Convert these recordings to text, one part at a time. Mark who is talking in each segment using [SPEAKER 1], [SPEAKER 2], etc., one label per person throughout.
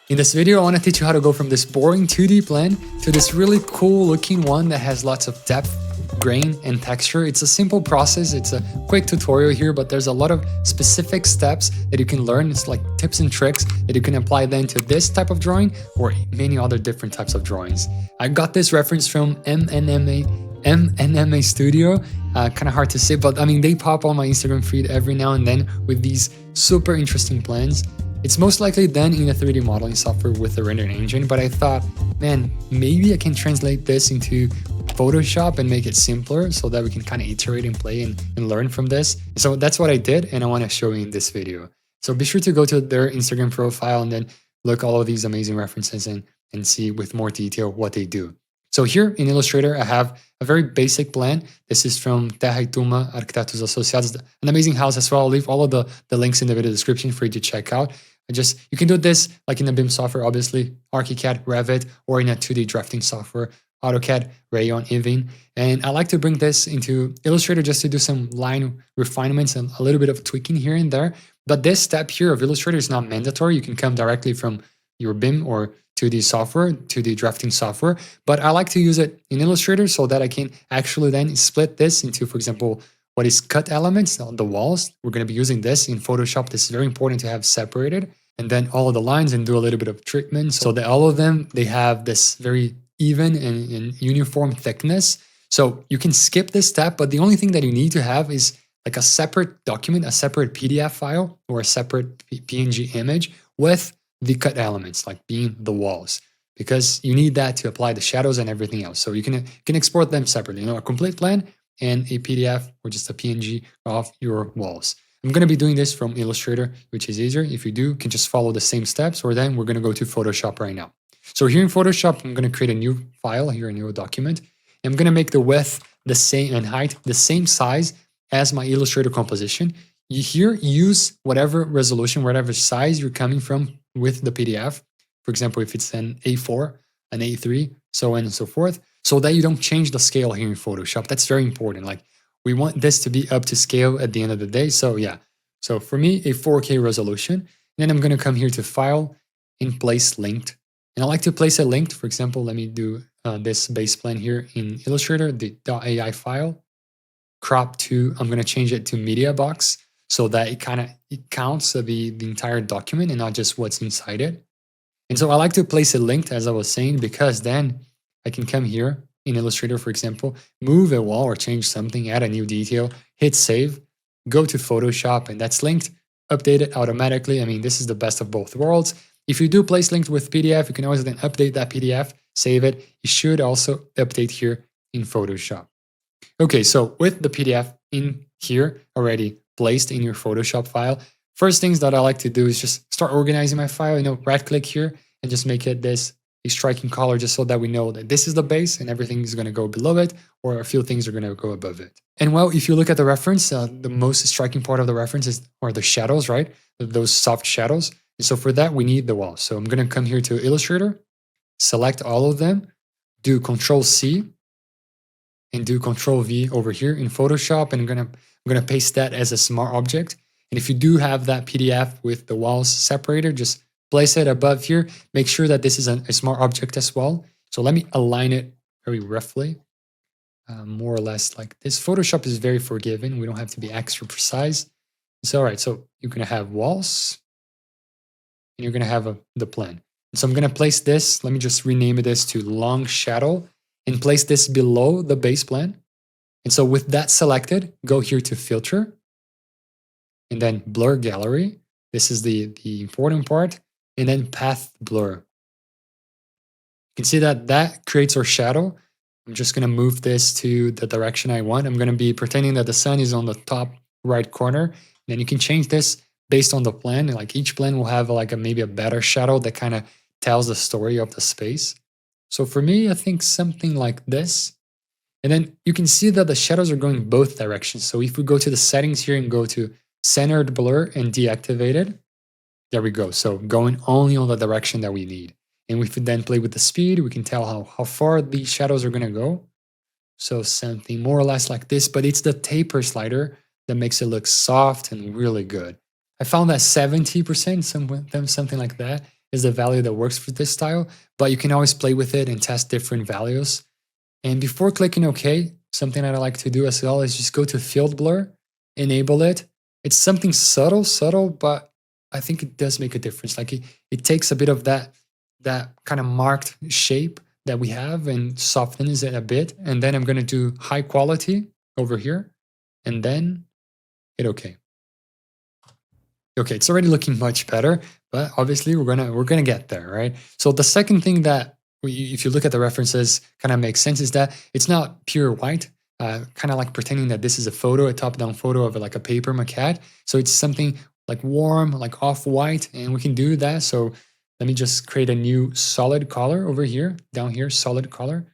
[SPEAKER 1] In this video, I want to teach you how to go from this boring 2D plan to this really cool looking one that has lots of depth, grain, and texture. It's a simple process. It's a quick tutorial here, but there's a lot of specific steps that you can learn. It's like tips and tricks that you can apply then to this type of drawing or many other different types of drawings. I got this reference from MNMA Studio. Kind of hard to say, but I mean, they pop on my Instagram feed every now and then with these super interesting plans. It's most likely done in a 3D modeling software with the rendering engine, but I thought, man, maybe I can translate this into Photoshop and make it simpler so that we can kind of iterate and play and learn from this. So that's what I did, and I want to show you in this video. So be sure to go to their Instagram profile and then look all of these amazing references and see with more detail what they do. So here in Illustrator, I have a very basic plan. This is from Terra and Tuma, Arquitetos, Associados, an amazing house as well. I'll leave all of the links in the video description for you to check out. You can do this like in a BIM software, obviously, ArchiCAD, Revit, or in a 2D drafting software, AutoCAD, Rayon, even. And I like to bring this into Illustrator just to do some line refinements and a little bit of tweaking here and there. But this step here of Illustrator is not mandatory. You can come directly from your BIM or 2D software, 2D drafting software, but I like to use it in Illustrator so that I can actually then split this into, for example, what is cut elements on the walls. We're going to be using this in Photoshop. This is very important to have separated, and then all of the lines and do a little bit of treatment so that all of them, they have this very even and uniform thickness. So you can skip this step, but the only thing that you need to have is like a separate document, a separate PDF file or a separate PNG image with the cut elements, like being the walls, because you need that to apply the shadows and everything else. So you can export them separately, a complete plan and a PDF or just a PNG of your walls. I'm going to be doing this from Illustrator, which is easier. If you do, you can just follow the same steps, or then we're going to go to Photoshop right now. So here in Photoshop, I'm going to create a new file here, a new document. I'm going to make the width the same and height the same size as my Illustrator composition. You here use whatever resolution, whatever size you're coming from with the PDF. For example, if it's an A4, an A3, so on and so forth, so that you don't change the scale here in Photoshop. That's very important. Like, we want this to be up to scale at the end of the day. So yeah, so for me, a 4K resolution. And then I'm going to come here to File and Place Linked. And I like to place a linked. For example, let me do this base plan here in Illustrator, the .ai file. Crop to, I'm going to change it to Media Box, so that it counts the entire document and not just what's inside it. And so I like to place it linked, as I was saying, because then I can come here in Illustrator, for example, move a wall or change something, add a new detail, hit save, go to Photoshop, and that's linked, update it automatically. I mean, this is the best of both worlds. If you do place linked with PDF, you can always then update that PDF, save it. You should also update here in Photoshop. Okay, so with the PDF in here already placed in your Photoshop file, first things that I like to do is just start organizing my file. Right click here and just make it a striking color, just so that we know that this is the base and everything is going to go below it, or a few things are going to go above it. And well, if you look at the reference, the most striking part of the reference are the shadows, right? Those soft shadows. And so for that, we need the wall. So I'm going to come here to Illustrator, select all of them, do Control-C, and do Control-V over here in Photoshop, and I'm gonna paste that as a smart object. And if you do have that PDF with the walls separated, just place it above here. Make sure that this is a smart object as well. So let me align it very roughly, more or less like this. Photoshop is very forgiving. We don't have to be extra precise. So all right, so you're gonna have walls, and you're gonna have the plan. So I'm gonna place this. Let me just rename this to Long Shadow, and place this below the base plan. And so with that selected, go here to Filter, and then Blur Gallery. This is the important part, and then Path Blur. You can see that creates our shadow. I'm just gonna move this to the direction I want. I'm gonna be pretending that the sun is on the top right corner. And then you can change this based on the plan. Like, each plan will have maybe a better shadow that kind of tells the story of the space. So for me, I think something like this. And then you can see that the shadows are going both directions. So if we go to the settings here and go to centered blur and deactivated, there we go. So going only on the direction that we need. And if we then play with the speed, we can tell how far these shadows are going to go. So something more or less like this, but it's the taper slider that makes it look soft and really good. I found that 70%, something like that, is the value that works for this style, but you can always play with it and test different values. And before clicking OK, something that I like to do as well is just go to Field Blur, enable it. It's something subtle, but I think it does make a difference. Like it takes a bit of that kind of marked shape that we have and softens it a bit. And then I'm going to do high quality over here and then hit OK. Okay, it's already looking much better, but obviously we're gonna get there, right? So the second thing that if you look at the references, kind of makes sense is that it's not pure white, kind of like pretending that this is a photo, a top-down photo of like a paper maquette. So it's something like warm, like off-white, and we can do that. So let me just create a new solid color over here, down here, solid color.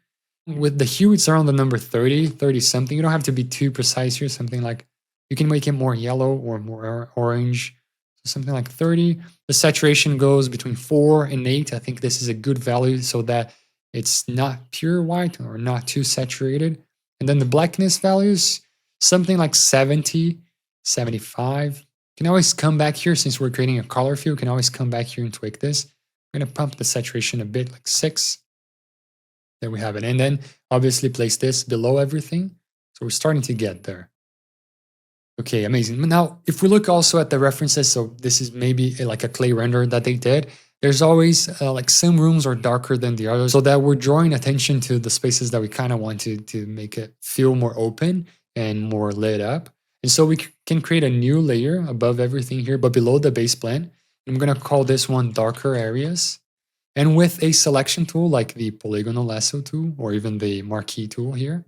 [SPEAKER 1] With the hue, it's around the number 30 something. You don't have to be too precise here. Something like, you can make it more yellow or more orange. Something like 30. The saturation goes between 4 and 8. I think this is a good value so that it's not pure white or not too saturated. And then the blackness values, something like 70, 75. You can always come back here since we're creating a color field. You can always come back here and tweak this. I'm going to pump the saturation a bit, like 6. There we have it. And then obviously place this below everything. So we're starting to get there. Okay, amazing. Now, if we look also at the references, so this is maybe like a clay render that they did, there's always like some rooms are darker than the others, so that we're drawing attention to the spaces that we kind of want to make it feel more open and more lit up. And so we can create a new layer above everything here, but below the base plan. I'm going to call this one darker areas. And with a selection tool like the polygonal lasso tool or even the marquee tool here,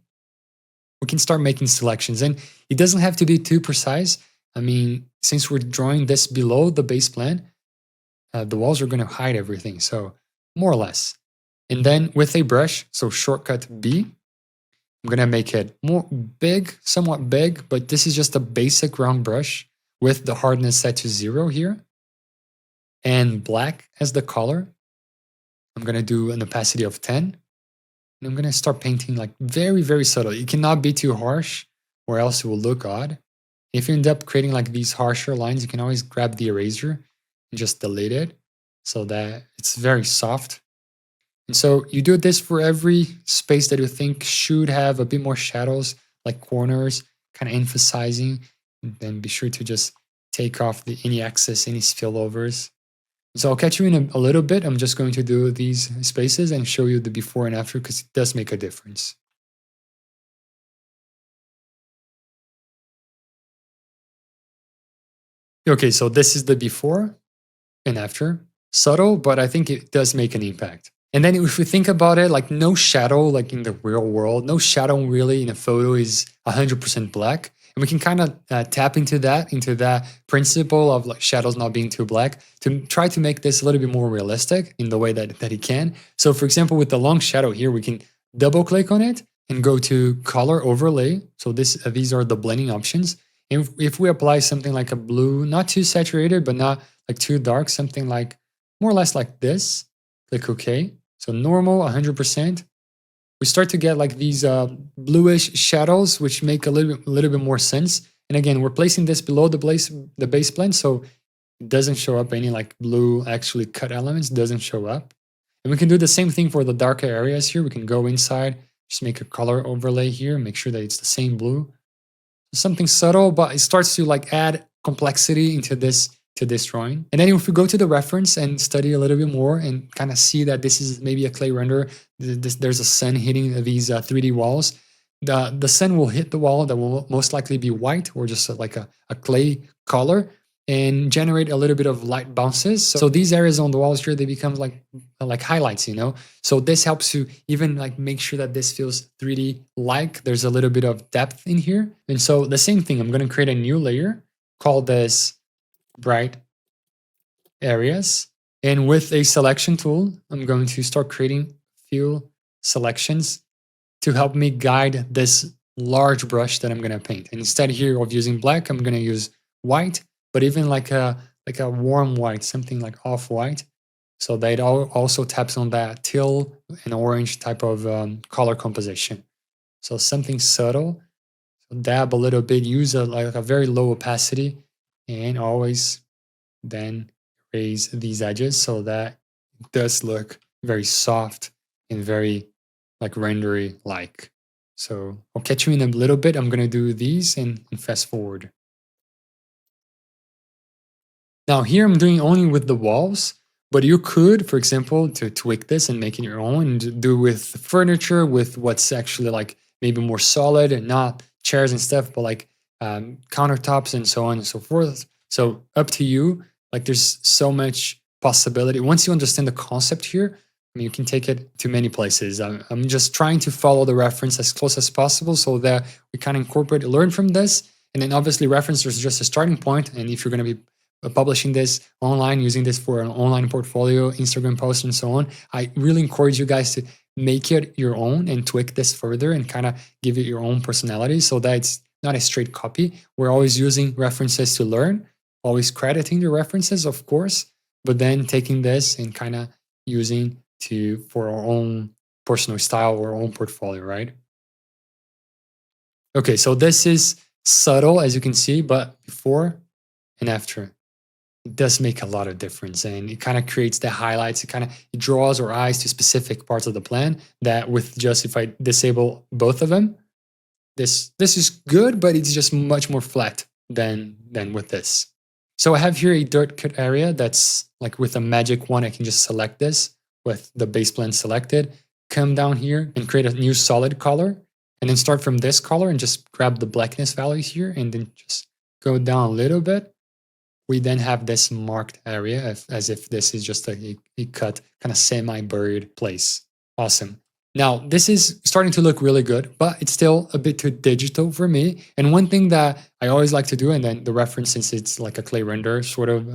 [SPEAKER 1] we can start making selections. And it doesn't have to be too precise. I mean, since we're drawing this below the base plan, the walls are going to hide everything. So more or less. And then with a brush, so shortcut B, I'm going to make it more big, somewhat big, but this is just a basic round brush with the hardness set to 0 here. And black as the color. I'm going to do an opacity of 10. And I'm going to start painting like very, very subtle. It cannot be too harsh or else it will look odd. If you end up creating like these harsher lines, you can always grab the eraser and just delete it so that it's very soft. And so you do this for every space that you think should have a bit more shadows, like corners, kind of emphasizing. And then be sure to just take off any excess, any spillovers. So I'll catch you in a little bit. I'm just going to do these spaces and show you the before and after because it does make a difference. Okay, so this is the before and after. Subtle, but I think it does make an impact. And then if we think about it, like no shadow, like in the real world, no shadow really in a photo is 100% black. And we can kind of tap into that principle of like shadows not being too black to try to make this a little bit more realistic in the way that it can. So for example, with the long shadow here, we can double click on it and go to color overlay. So these are the blending options. And if we apply something like a blue, not too saturated, but not like too dark, something like more or less like this, click OK. So normal, 100%. We start to get like these bluish shadows, which make a little bit more sense. And again, we're placing this below the base plan, so it doesn't show up any like blue actually cut elements, doesn't show up. And we can do the same thing for the darker areas here. We can go inside, just make a color overlay here, make sure that it's the same blue. Something subtle, but it starts to like add complexity into this drawing. And then if we go to the reference and study a little bit more and kind of see that this is maybe a clay render, there's a sun hitting these 3D walls. The sun will hit the wall that will most likely be white or just like a clay color and generate a little bit of light bounces. So these areas on the walls here, they become like highlights, you know? So this helps to even like make sure that this feels 3D-like. There's a little bit of depth in here. And so the same thing, I'm going to create a new layer, call this bright areas. And with a selection tool, I'm going to start creating few selections to help me guide this large brush that I'm going to paint. And instead here of using black, I'm going to use white, but even like a warm white, something like off-white. So that also taps on that teal and orange type of color composition. So something subtle. So dab a little bit, use like a very low opacity, and always then raise these edges so that it does look very soft and very like rendery like. So I'll catch you in a little bit. I'm gonna do these and fast forward. Now here I'm doing only with the walls, but you could, for example, to tweak this and make it your own and do with furniture, with what's actually like maybe more solid and not chairs and stuff, but like countertops and so on and so forth. So up to you. Like there's so much possibility. Once you understand the concept here, I mean, you can take it to many places. I'm just trying to follow the reference as close as possible so that we kind of incorporate, learn from this. And then obviously reference is just a starting point. And if you're going to be publishing this online, using this for an online portfolio, Instagram post, and so on, I really encourage you guys to make it your own and tweak this further and kind of give it your own personality so that it's not a straight copy. We're always using references to learn, always crediting the references, of course, but then taking this and kind of using for our own personal style or our own portfolio, right? Okay, so this is subtle, as you can see, but before and after, it does make a lot of difference, and it kind of creates the highlights. It draws our eyes to specific parts of the plan that with just, if I disable both of them, this is good, but it's just much more flat than with this. So I have here a dirt cut area that's like with a magic wand. I can just select this with the base plan selected, come down here and create a new solid color, and then start from this color and just grab the blackness value here and then just go down a little bit. We then have this marked area as if this is just a cut, kind of semi-buried place. Awesome. Now, this is starting to look really good, but it's still a bit too digital for me. And one thing that I always like to do, and then the reference, since it's like a clay render, sort of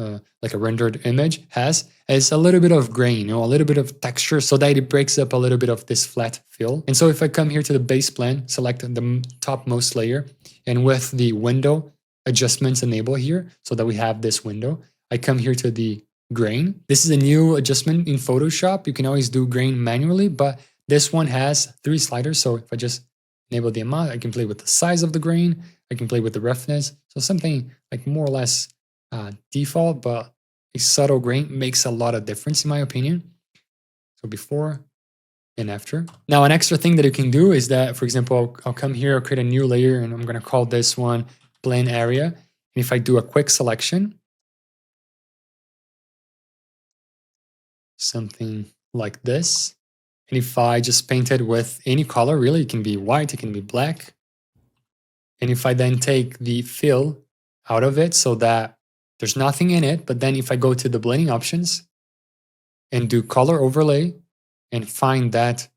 [SPEAKER 1] like a rendered image is a little bit of grain, a little bit of texture so that it breaks up a little bit of this flat feel. And so if I come here to the base plan, select the topmost layer, and with the window adjustments enable here so that we have this window, I come here to the grain. This is a new adjustment in Photoshop. You can always do grain manually, but this one has 3 sliders, so if I just enable the amount, I can play with the size of the grain, I can play with the roughness. So something like more or less default, but a subtle grain makes a lot of difference in my opinion. So before and after. Now an extra thing that you can do is that, for example, I'll come here, I'll create a new layer, and I'm gonna call this one plane area. And if I do a quick selection, something like this, and if I just paint it with any color, really, it can be white, it can be black. And if I then take the fill out of it so that there's nothing in it, but then if I go to the blending options and do color overlay and find that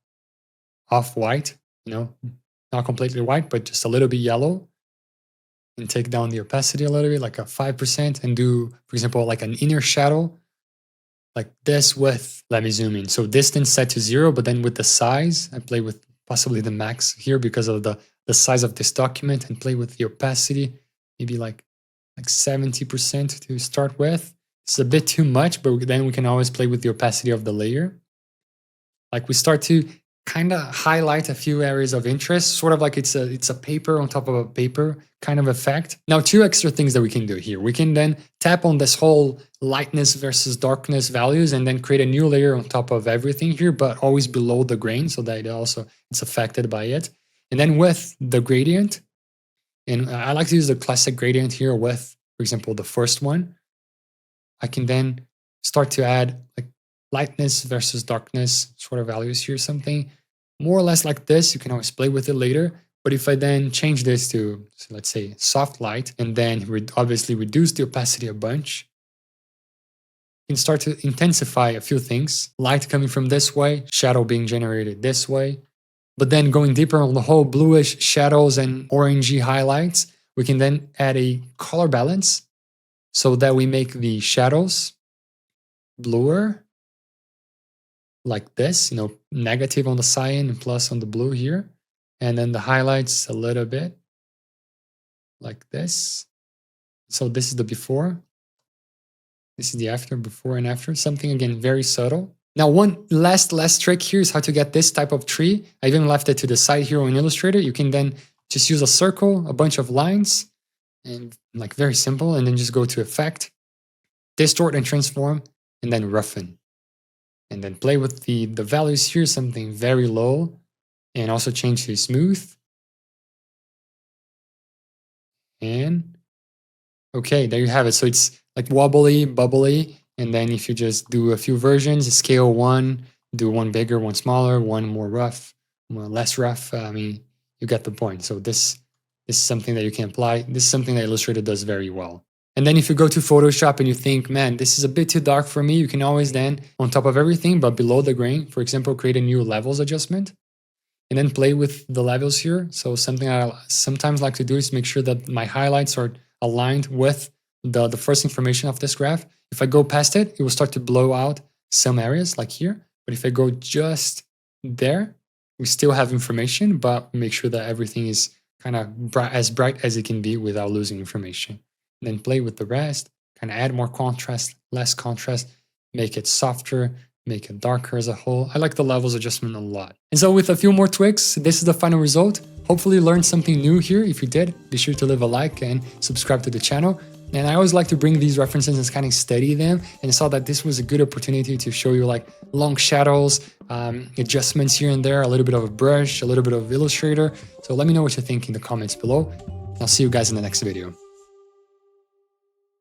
[SPEAKER 1] off-white, not completely white, but just a little bit yellow, and take down the opacity a little bit, like a 5%, and do, for example, like an inner shadow, like this with, let me zoom in. So distance set to 0, but then with the size, I play with possibly the max here because of the size of this document, and play with the opacity, maybe like 70% to start with. It's a bit too much, but then we can always play with the opacity of the layer. Like we start to kind of highlight a few areas of interest, sort of like it's a paper on top of a paper kind of effect. Now, 2 extra things that we can do here. We can then tap on this whole lightness versus darkness values and then create a new layer on top of everything here, but always below the grain so that it's affected by it. And then with the gradient, and I like to use the classic gradient here with, for example, the first one, I can then start to add like lightness versus darkness sort of values here, something more or less like this. You can always play with it later. But if I then change this to, so let's say, soft light, and then obviously reduce the opacity a bunch, you can start to intensify a few things. Light coming from this way, shadow being generated this way. But then going deeper on the whole bluish shadows and orangey highlights, we can then add a color balance so that we make the shadows bluer, like this, negative on the cyan and plus on the blue here. And then the highlights a little bit like this. So this is the before. This is the after, before and after. Something, again, very subtle. Now, one last trick here is how to get this type of tree. I even left it to the side here on Illustrator. You can then just use a circle, a bunch of lines, and like very simple, and then just go to Effect, Distort and Transform, and then Roughen. and then play with the values here, something very low, and also change to smooth. And okay, there you have it. So it's like wobbly, bubbly, and then if you just do a few versions, scale 1, do one bigger, one smaller, one more rough, one less rough, I mean, you get the point. So this is something that you can apply. This is something that Illustrator does very well. And then if you go to Photoshop and you think, man, this is a bit too dark for me, you can always then, on top of everything, but below the grain, for example, create a new levels adjustment and then play with the levels here. So something I sometimes like to do is make sure that my highlights are aligned with the first information of this graph. If I go past it, it will start to blow out some areas like here. But if I go just there, we still have information, but make sure that everything is kind of as bright as it can be without losing information. And then play with the rest, kind of add more contrast, less contrast, make it softer, make it darker as a whole. I like the levels adjustment a lot. And so with a few more tweaks, this is the final result. Hopefully you learned something new here. If you did, be sure to leave a like and subscribe to the channel. And I always like to bring these references and kind of study them, and I saw that this was a good opportunity to show you like long shadows, adjustments here and there, a little bit of a brush, a little bit of Illustrator. So let me know what you think in the comments below. I'll see you guys in the next video.